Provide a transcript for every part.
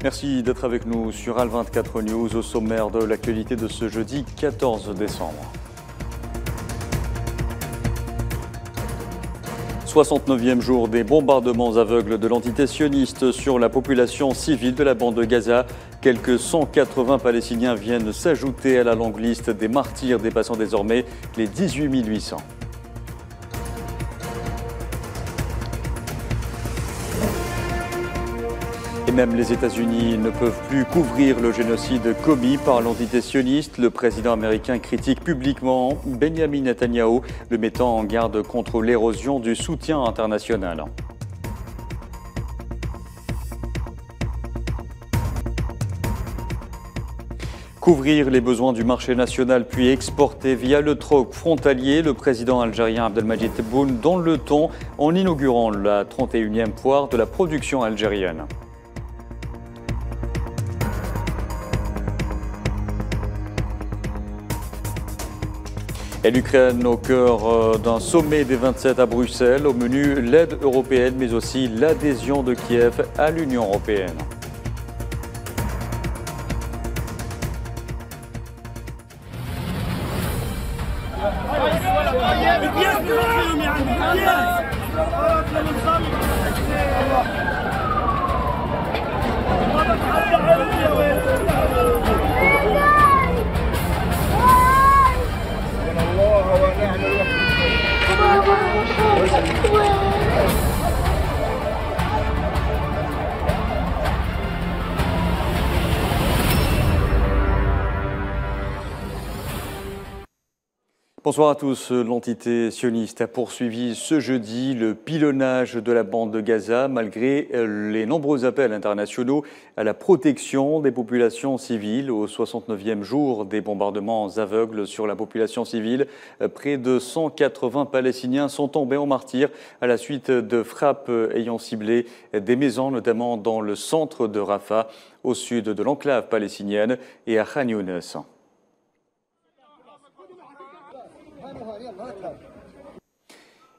Merci d'être avec nous sur Al24 News au sommaire de l'actualité de ce jeudi 14 décembre. 69e jour des bombardements aveugles de l'entité sioniste sur la population civile de la bande de Gaza. Quelques 180 Palestiniens viennent s'ajouter à la longue liste des martyrs dépassant désormais les 18 800. Et même les États-Unis ne peuvent plus couvrir le génocide commis par l'entité sioniste. Le président américain critique publiquement Benjamin Netanyahou, le mettant en garde contre l'érosion du soutien international. Couvrir les besoins du marché national puis exporter via le troc frontalier, le président algérien Abdelmadjid Tebboune donne le ton en inaugurant la 31e foire de la production algérienne. Et l'Ukraine au cœur d'un sommet des 27 à Bruxelles, au menu l'aide européenne mais aussi l'adhésion de Kiev à l'Union européenne. Bonsoir à tous. L'entité sioniste a poursuivi ce jeudi le pilonnage de la bande de Gaza malgré les nombreux appels internationaux à la protection des populations civiles. Au 69e jour des bombardements aveugles sur la population civile, près de 180 Palestiniens sont tombés en martyrs à la suite de frappes ayant ciblé des maisons, notamment dans le centre de Rafah, au sud de l'enclave palestinienne et à Khan Younes.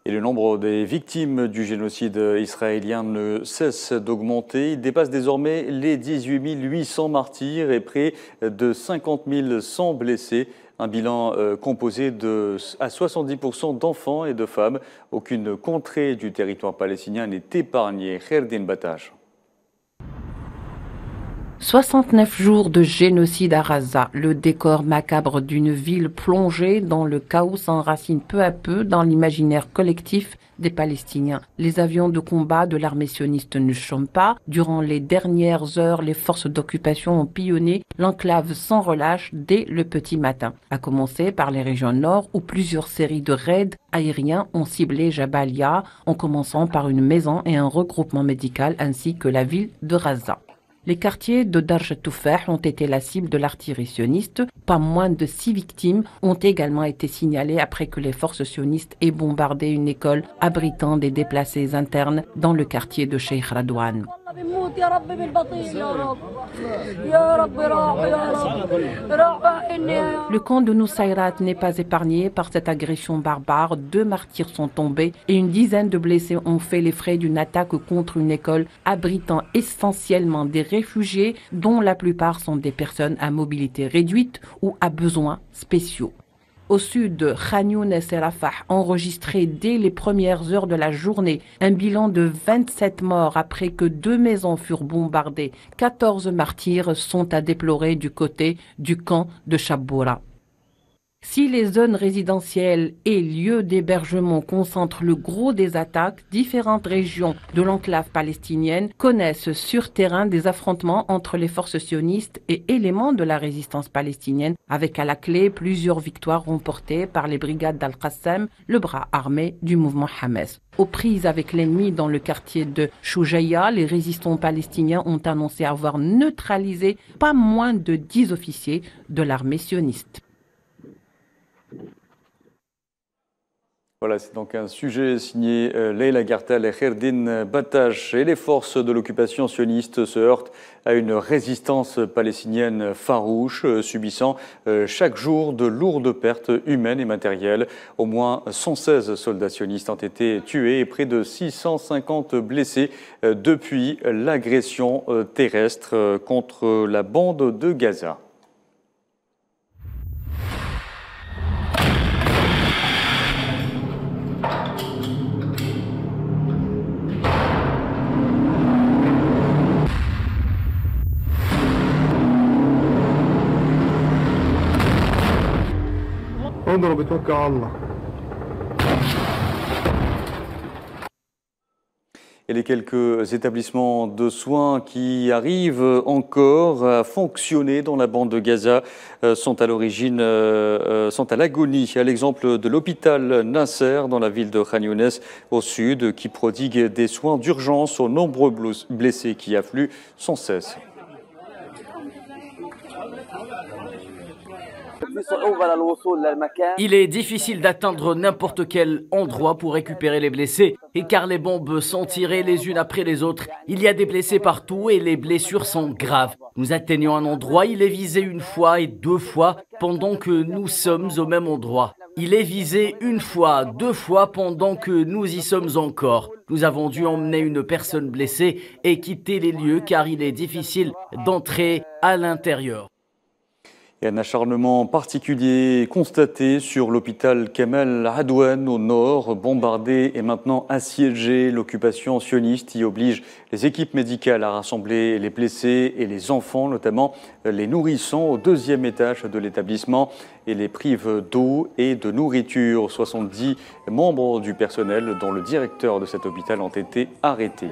Et le nombre des victimes du génocide israélien ne cesse d'augmenter. Il dépasse désormais les 18 800 martyrs et près de 50 100 blessés. Un bilan composé à 70% d'enfants et de femmes. Aucune contrée du territoire palestinien n'est épargnée. Kherdin Batash. 69 jours de génocide à Gaza, le décor macabre d'une ville plongée dans le chaos s'enracine peu à peu dans l'imaginaire collectif des Palestiniens. Les avions de combat de l'armée sioniste ne chôment pas. Durant les dernières heures, les forces d'occupation ont pillonné l'enclave sans relâche dès le petit matin, à commencer par les régions nord où plusieurs séries de raids aériens ont ciblé Jabalia, en commençant par une maison et un regroupement médical ainsi que la ville de Gaza. Les quartiers de Darj al-Toufah ont été la cible de l'artillerie sioniste. Pas moins de 6 victimes ont également été signalées après que les forces sionistes aient bombardé une école abritant des déplacés internes dans le quartier de Sheikh Radouane. Le camp de Nusayrat n'est pas épargné par cette agression barbare. 2 martyrs sont tombés et une dizaine de blessés ont fait les frais d'une attaque contre une école abritant essentiellement des réfugiés dont la plupart sont des personnes à mobilité réduite ou à besoins spéciaux. Au sud de Khan Younes et Rafah, enregistré dès les premières heures de la journée, un bilan de 27 morts après que 2 maisons furent bombardées. 14 martyrs sont à déplorer du côté du camp de Shabboura. Si les zones résidentielles et lieux d'hébergement concentrent le gros des attaques, différentes régions de l'enclave palestinienne connaissent sur terrain des affrontements entre les forces sionistes et éléments de la résistance palestinienne, avec à la clé plusieurs victoires remportées par les brigades d'Al-Qassam, le bras armé du mouvement Hamas. Aux prises avec l'ennemi dans le quartier de Shoujaïa, les résistants palestiniens ont annoncé avoir neutralisé pas moins de 10 officiers de l'armée sioniste. Voilà, c'est donc un sujet signé Leila Gartal et Kherdin Batash. Et les forces de l'occupation sioniste se heurtent à une résistance palestinienne farouche, subissant chaque jour de lourdes pertes humaines et matérielles. Au moins 116 soldats sionistes ont été tués et près de 650 blessés depuis l'agression terrestre contre la bande de Gaza. Et les quelques établissements de soins qui arrivent encore à fonctionner dans la bande de Gaza sont à l'agonie. À l'exemple de l'hôpital Nasser dans la ville de Khan Younes au sud, qui prodigue des soins d'urgence aux nombreux blessés qui affluent sans cesse. Il est difficile d'atteindre n'importe quel endroit pour récupérer les blessés. Et car les bombes sont tirées les unes après les autres, il y a des blessés partout et les blessures sont graves. Nous atteignons un endroit, il est visé une fois et deux fois pendant que nous sommes au même endroit. Il est visé une fois, deux fois pendant que nous y sommes encore. Nous avons dû emmener une personne blessée et quitter les lieux car il est difficile d'entrer à l'intérieur. Et un acharnement particulier constaté sur l'hôpital Kamal Adwan au nord, bombardé et maintenant assiégé. L'occupation sioniste y oblige les équipes médicales à rassembler les blessés et les enfants, notamment les nourrissons, au deuxième étage de l'établissement et les prive d'eau et de nourriture. 70 membres du personnel, dont le directeur de cet hôpital, ont été arrêtés.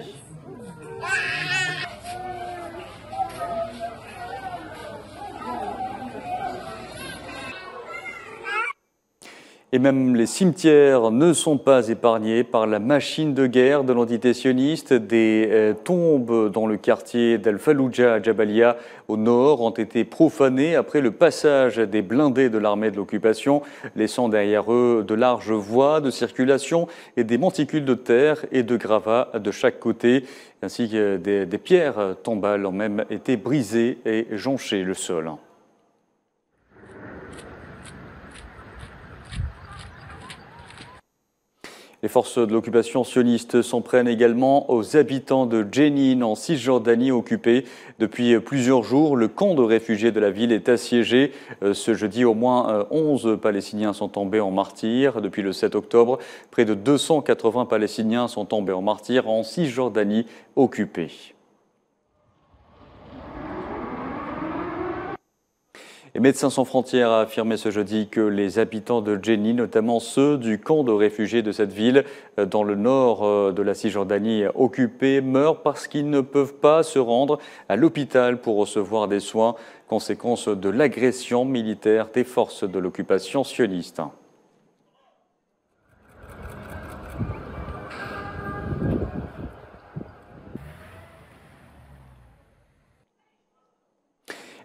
Et même les cimetières ne sont pas épargnés par la machine de guerre de l'entité sioniste. Des tombes dans le quartier d'Al-Fallujah à Jabalia au nord ont été profanées après le passage des blindés de l'armée de l'occupation, laissant derrière eux de larges voies de circulation et des monticules de terre et de gravats de chaque côté, ainsi que des pierres tombales ont même été brisées et jonché le sol. Les forces de l'occupation sioniste s'en prennent également aux habitants de Jenin en Cisjordanie occupée. Depuis plusieurs jours, le camp de réfugiés de la ville est assiégé. Ce jeudi, au moins 11 Palestiniens sont tombés en martyrs. Depuis le 7 octobre, près de 280 Palestiniens sont tombés en martyrs en Cisjordanie occupée. Et Médecins sans frontières a affirmé ce jeudi que les habitants de Jenin, notamment ceux du camp de réfugiés de cette ville, dans le nord de la Cisjordanie occupée, meurent parce qu'ils ne peuvent pas se rendre à l'hôpital pour recevoir des soins, conséquence de l'agression militaire des forces de l'occupation sioniste.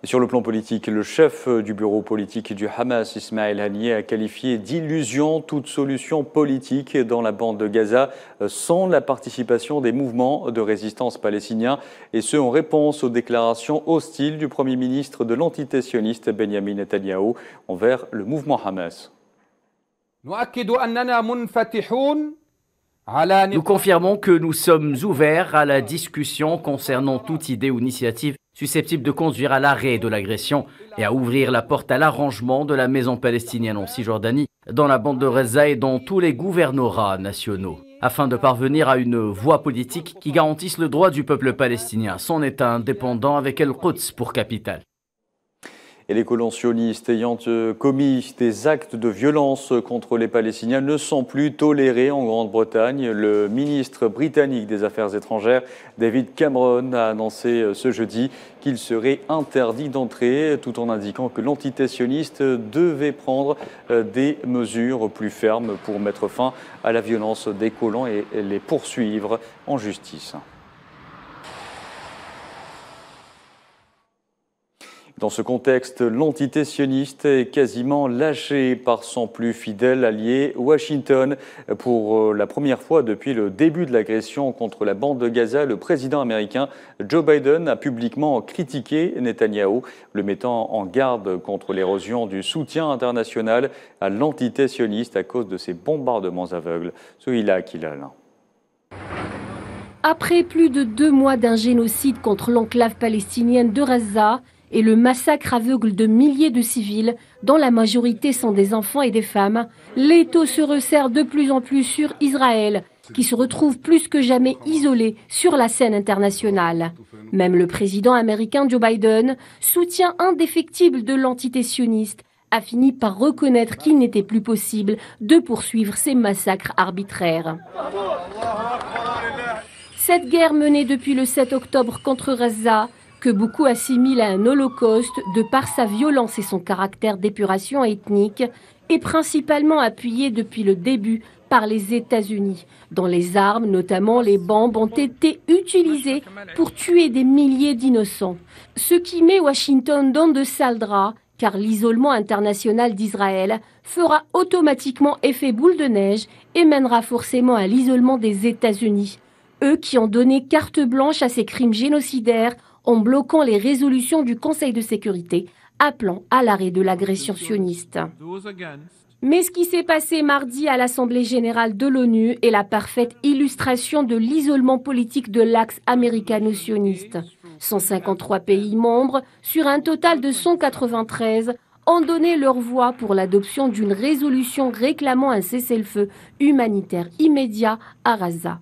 Et sur le plan politique, le chef du bureau politique du Hamas, Ismaël Haniyeh, a qualifié d'illusion toute solution politique dans la bande de Gaza sans la participation des mouvements de résistance palestiniens, et ce en réponse aux déclarations hostiles du Premier ministre de l'entité sioniste Benjamin Netanyahou envers le mouvement Hamas. Nous confirmons que nous sommes ouverts à la discussion concernant toute idée ou initiative susceptible de conduire à l'arrêt de l'agression et à ouvrir la porte à l'arrangement de la maison palestinienne en Cisjordanie, dans la bande de Gaza et dans tous les gouvernorats nationaux, afin de parvenir à une voie politique qui garantisse le droit du peuple palestinien à son État indépendant avec El-Quds pour capitale. Et les colons sionistes ayant commis des actes de violence contre les Palestiniens ne sont plus tolérés en Grande-Bretagne. Le ministre britannique des Affaires étrangères, David Cameron, a annoncé ce jeudi qu'il serait interdit d'entrer, tout en indiquant que l'entité sioniste devait prendre des mesures plus fermes pour mettre fin à la violence des colons et les poursuivre en justice. Dans ce contexte, l'entité sioniste est quasiment lâchée par son plus fidèle allié Washington. Pour la première fois depuis le début de l'agression contre la bande de Gaza, le président américain Joe Biden a publiquement critiqué Netanyahou, le mettant en garde contre l'érosion du soutien international à l'entité sioniste à cause de ces bombardements aveugles. Sohila Akilal. Après plus de 2 mois d'un génocide contre l'enclave palestinienne de Gaza et le massacre aveugle de milliers de civils, dont la majorité sont des enfants et des femmes, l'étau se resserre de plus en plus sur Israël, qui se retrouve plus que jamais isolé sur la scène internationale. Même le président américain Joe Biden, soutien indéfectible de l'entité sioniste, a fini par reconnaître qu'il n'était plus possible de poursuivre ces massacres arbitraires. Cette guerre menée depuis le 7 octobre contre Gaza, que beaucoup assimilent à un holocauste de par sa violence et son caractère d'épuration ethnique, est principalement appuyée depuis le début par les États-Unis, dont les armes, notamment les bombes, ont été utilisées pour tuer des milliers d'innocents. Ce qui met Washington dans de sales draps, car l'isolement international d'Israël fera automatiquement effet boule de neige et mènera forcément à l'isolement des États-Unis. Eux qui ont donné carte blanche à ces crimes génocidaires en bloquant les résolutions du Conseil de sécurité appelant à l'arrêt de l'agression sioniste. Mais ce qui s'est passé mardi à l'Assemblée générale de l'ONU est la parfaite illustration de l'isolement politique de l'axe américano-sioniste. 153 pays membres, sur un total de 193, ont donné leur voix pour l'adoption d'une résolution réclamant un cessez-le-feu humanitaire immédiat à Gaza.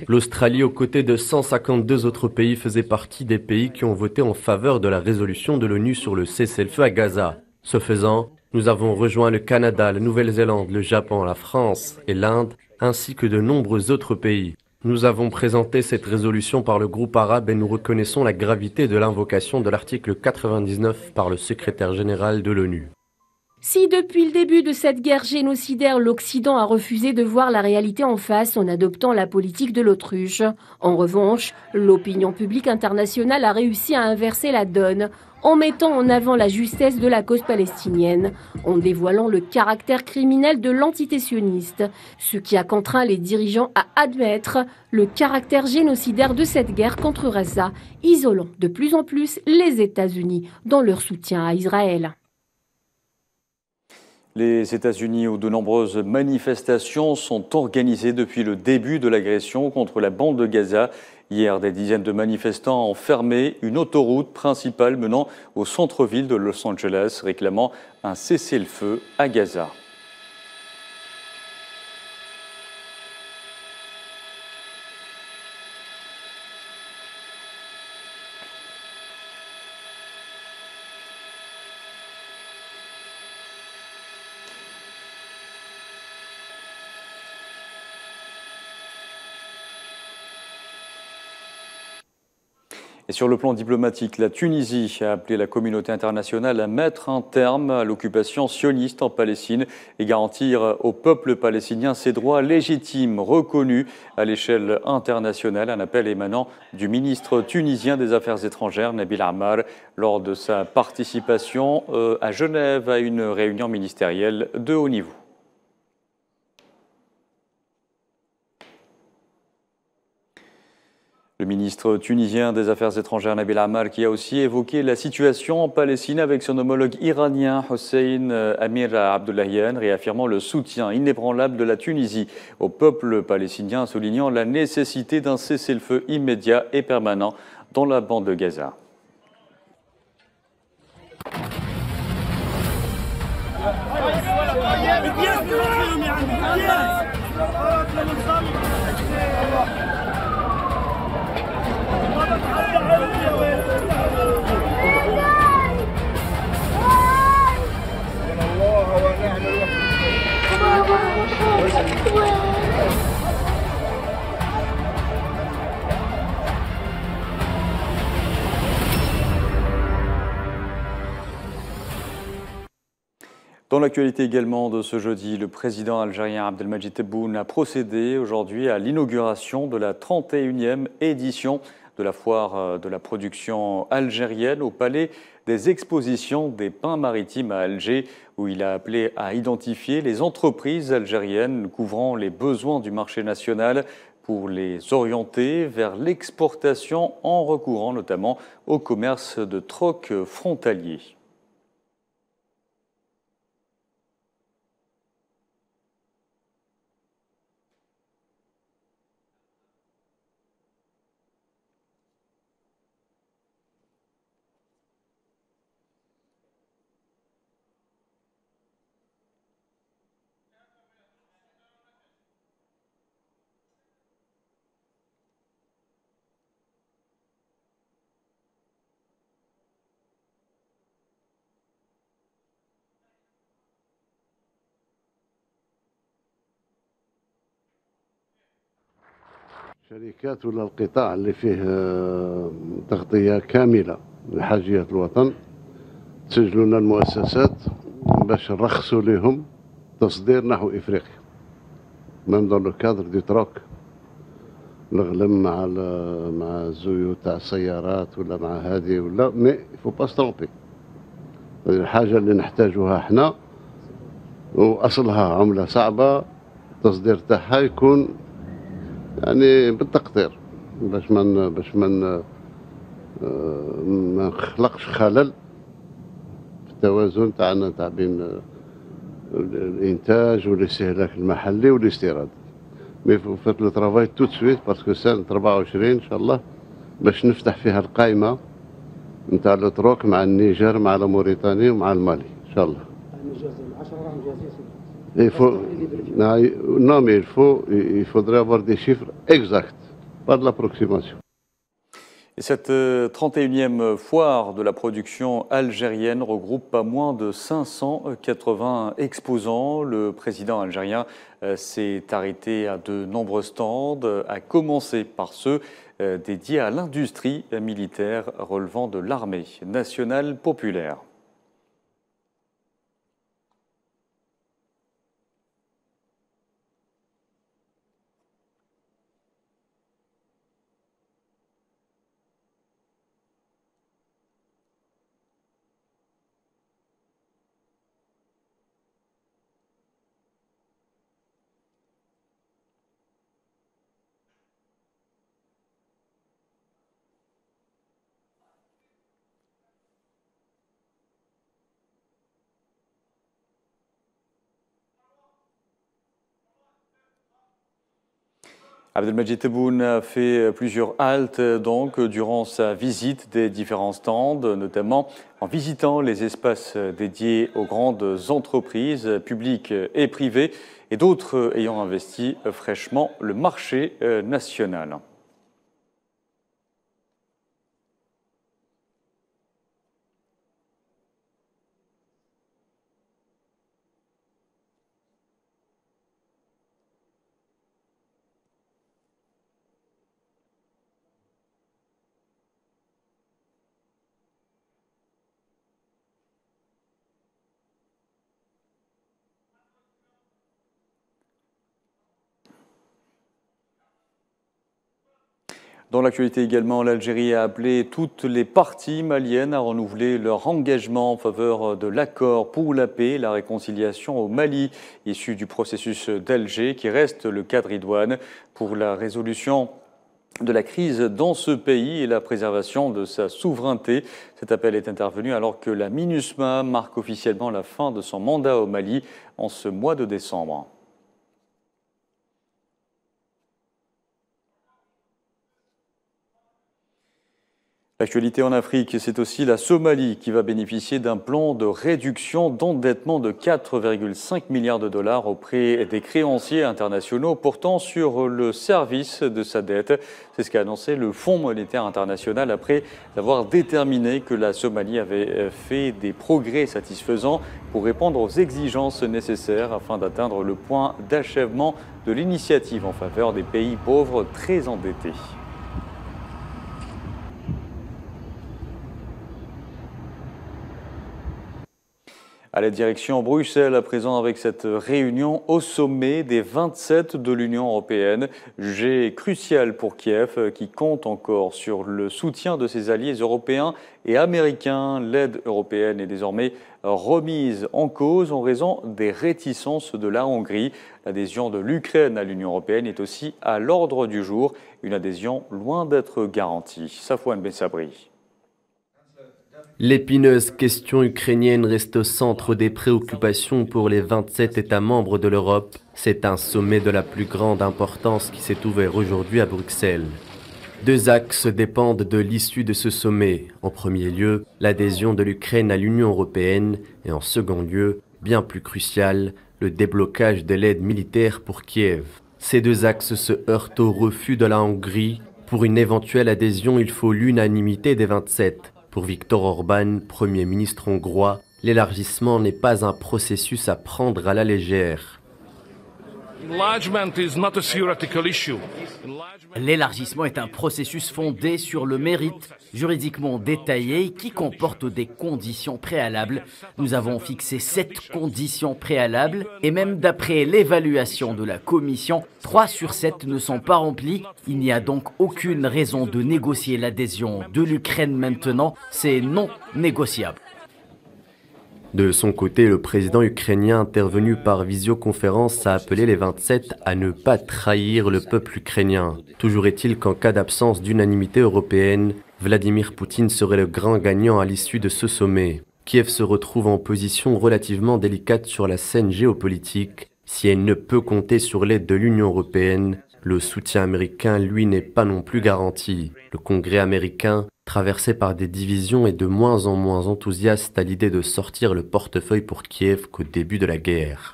L'Australie, aux côtés de 152 autres pays, faisait partie des pays qui ont voté en faveur de la résolution de l'ONU sur le cessez-le-feu à Gaza. Ce faisant, nous avons rejoint le Canada, la Nouvelle-Zélande, le Japon, la France et l'Inde, ainsi que de nombreux autres pays. Nous avons présenté cette résolution par le groupe arabe et nous reconnaissons la gravité de l'invocation de l'article 99 par le secrétaire général de l'ONU. Si depuis le début de cette guerre génocidaire, l'Occident a refusé de voir la réalité en face en adoptant la politique de l'autruche, en revanche, l'opinion publique internationale a réussi à inverser la donne en mettant en avant la justesse de la cause palestinienne, en dévoilant le caractère criminel de l'entité sioniste, ce qui a contraint les dirigeants à admettre le caractère génocidaire de cette guerre contre Gaza, isolant de plus en plus les États-Unis dans leur soutien à Israël. Les États-Unis, où de nombreuses manifestations sont organisées depuis le début de l'agression contre la bande de Gaza. Hier, des dizaines de manifestants ont fermé une autoroute principale menant au centre-ville de Los Angeles, réclamant un cessez-le-feu à Gaza. Et sur le plan diplomatique, la Tunisie a appelé la communauté internationale à mettre un terme à l'occupation sioniste en Palestine et garantir au peuple palestinien ses droits légitimes reconnus à l'échelle internationale. Un appel émanant du ministre tunisien des Affaires étrangères, Nabil Ammar, lors de sa participation à Genève à une réunion ministérielle de haut niveau. Le ministre tunisien des Affaires étrangères Nabil Ammar qui a aussi évoqué la situation en Palestine avec son homologue iranien Hossein Amir Abdollahian, réaffirmant le soutien inébranlable de la Tunisie au peuple palestinien, soulignant la nécessité d'un cessez-le-feu immédiat et permanent dans la bande de Gaza. Dans l'actualité également de ce jeudi, le président algérien Abdelmadjid Tebboune a procédé aujourd'hui à l'inauguration de la 31e édition de la foire de la production algérienne au Palais des Expositions des Pins Maritimes à Alger, où il a appelé à identifier les entreprises algériennes couvrant les besoins du marché national pour les orienter vers l'exportation en recourant notamment au commerce de troc frontalier. شركات ولا القطاع اللي فيه تغطية كاملة لحاجيات الوطن تسجلوا لنا المؤسسات باش نرخصوا لهم تصدير نحو إفريقيا ميم دون لو كادر دي تروك الغلم مع الزيوت تاع السيارات ولا مع هذه ولا مي فو با سترومبي. الحاجة اللي نحتاجوها احنا وأصلها عملة صعبة التصدير تاعها يكون يعني بالتقدير باش ما نخلقش خلل في التوازن تاعنا تاع بين الانتاج والاستهلاك المحلي والاستيراد. مي فات لو ترافاي تو سويت باسكو سنة 24 ان شاء الله باش نفتح فيها القائمة نتاع لو تروك مع النيجر مع موريتانيا ومع المالي ان شاء الله. Non, mais il faudrait avoir des chiffres exacts, pas de l'approximation. Et cette 31e foire de la production algérienne regroupe pas moins de 580 exposants. Le président algérien s'est arrêté à de nombreux stands, à commencer par ceux dédiés à l'industrie militaire relevant de l'armée nationale populaire. Abdelmajid Tebboune a fait plusieurs haltes donc durant sa visite des différents stands, notamment en visitant les espaces dédiés aux grandes entreprises publiques et privées et d'autres ayant investi fraîchement le marché national. Dans l'actualité également, l'Algérie a appelé toutes les parties maliennes à renouveler leur engagement en faveur de l'accord pour la paix et la réconciliation au Mali, issu du processus d'Alger, qui reste le cadre idoine pour la résolution de la crise dans ce pays et la préservation de sa souveraineté. Cet appel est intervenu alors que la MINUSMA marque officiellement la fin de son mandat au Mali en ce mois de décembre. L'actualité en Afrique, c'est aussi la Somalie qui va bénéficier d'un plan de réduction d'endettement de 4,5 milliards de dollars auprès des créanciers internationaux portant sur le service de sa dette. C'est ce qu'a annoncé le Fonds monétaire international après avoir déterminé que la Somalie avait fait des progrès satisfaisants pour répondre aux exigences nécessaires afin d'atteindre le point d'achèvement de l'initiative en faveur des pays pauvres très endettés. À la direction Bruxelles, à présent avec cette réunion au sommet des 27 de l'Union européenne, jugée cruciale pour Kiev, qui compte encore sur le soutien de ses alliés européens et américains. L'aide européenne est désormais remise en cause en raison des réticences de la Hongrie. L'adhésion de l'Ukraine à l'Union européenne est aussi à l'ordre du jour, une adhésion loin d'être garantie. Safouane Bensabri. L'épineuse question ukrainienne reste au centre des préoccupations pour les 27 États membres de l'Europe. C'est un sommet de la plus grande importance qui s'est ouvert aujourd'hui à Bruxelles. Deux axes dépendent de l'issue de ce sommet. En premier lieu, l'adhésion de l'Ukraine à l'Union européenne et en second lieu, bien plus crucial, le déblocage de l'aide militaire pour Kiev. Ces deux axes se heurtent au refus de la Hongrie. Pour une éventuelle adhésion, il faut l'unanimité des 27. Pour Viktor Orban, Premier ministre hongrois, l'élargissement n'est pas un processus à prendre à la légère. L'élargissement est un processus fondé sur le mérite, juridiquement détaillé, qui comporte des conditions préalables. Nous avons fixé 7 conditions préalables et même d'après l'évaluation de la Commission, 3 sur 7 ne sont pas remplies. Il n'y a donc aucune raison de négocier l'adhésion de l'Ukraine maintenant. C'est non négociable. De son côté, le président ukrainien intervenu par visioconférence a appelé les 27 à ne pas trahir le peuple ukrainien. Toujours est-il qu'en cas d'absence d'unanimité européenne, Vladimir Poutine serait le grand gagnant à l'issue de ce sommet. Kiev se retrouve en position relativement délicate sur la scène géopolitique. Si elle ne peut compter sur l'aide de l'Union européenne, le soutien américain, lui, n'est pas non plus garanti. Le Congrès américain, traversé par des divisions, est de moins en moins enthousiaste à l'idée de sortir le portefeuille pour Kiev qu'au début de la guerre.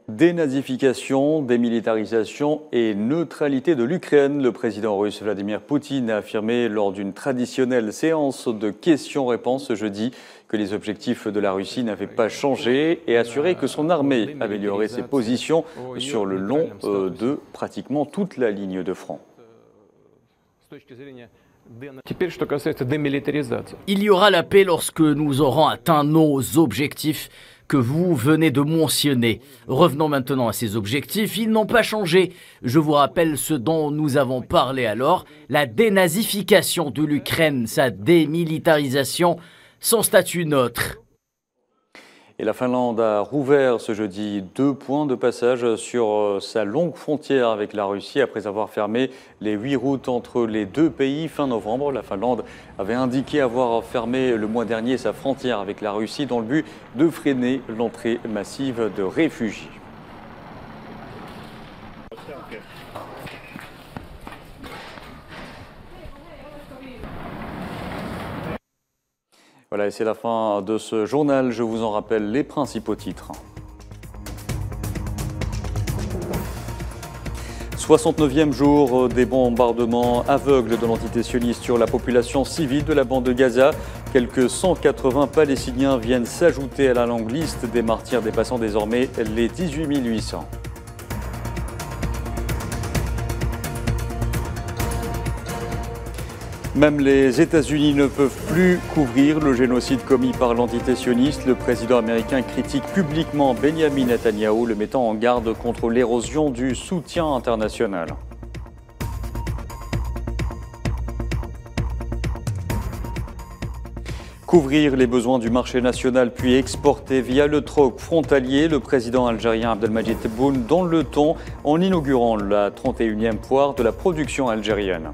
Dénazification, démilitarisation et neutralité de l'Ukraine. Le président russe Vladimir Poutine a affirmé lors d'une traditionnelle séance de questions-réponses ce jeudi que les objectifs de la Russie n'avaient pas changé et assuré que son armée améliorait ses positions sur le long de pratiquement toute la ligne de front. Il y aura la paix lorsque nous aurons atteint nos objectifs que vous venez de mentionner. Revenons maintenant à ces objectifs, ils n'ont pas changé. Je vous rappelle ce dont nous avons parlé alors, la dénazification de l'Ukraine, sa démilitarisation, son statut neutre. Et la Finlande a rouvert ce jeudi 2 points de passage sur sa longue frontière avec la Russie après avoir fermé les 8 routes entre les deux pays fin novembre. La Finlande avait indiqué avoir fermé le mois dernier sa frontière avec la Russie dans le but de freiner l'entrée massive de réfugiés. Voilà, et c'est la fin de ce journal. Je vous en rappelle les principaux titres. 69e jour des bombardements aveugles de l'entité sioniste sur la population civile de la bande de Gaza. Quelques 180 Palestiniens viennent s'ajouter à la longue liste des martyrs dépassant désormais les 18 800. Même les États-Unis ne peuvent plus couvrir le génocide commis par l'entité sioniste. Le président américain critique publiquement Benyamin Netanyahou, le mettant en garde contre l'érosion du soutien international. Couvrir les besoins du marché national puis exporter via le troc frontalier, le président algérien Abdelmadjid Tebboune donne le ton en inaugurant la 31e foire de la production algérienne.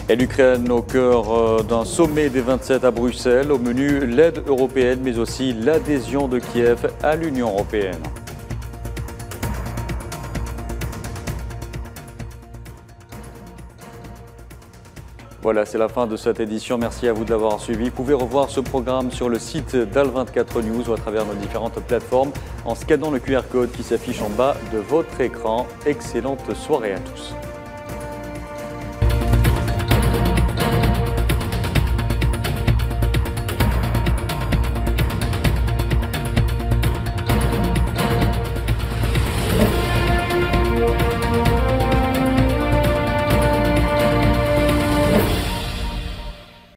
Et l'Ukraine au cœur d'un sommet des 27 à Bruxelles. Au menu, l'aide européenne, mais aussi l'adhésion de Kiev à l'Union européenne. Voilà, c'est la fin de cette édition. Merci à vous de l'avoir suivi. Vous pouvez revoir ce programme sur le site d'Al24 News ou à travers nos différentes plateformes en scannant le QR code qui s'affiche en bas de votre écran. Excellente soirée à tous.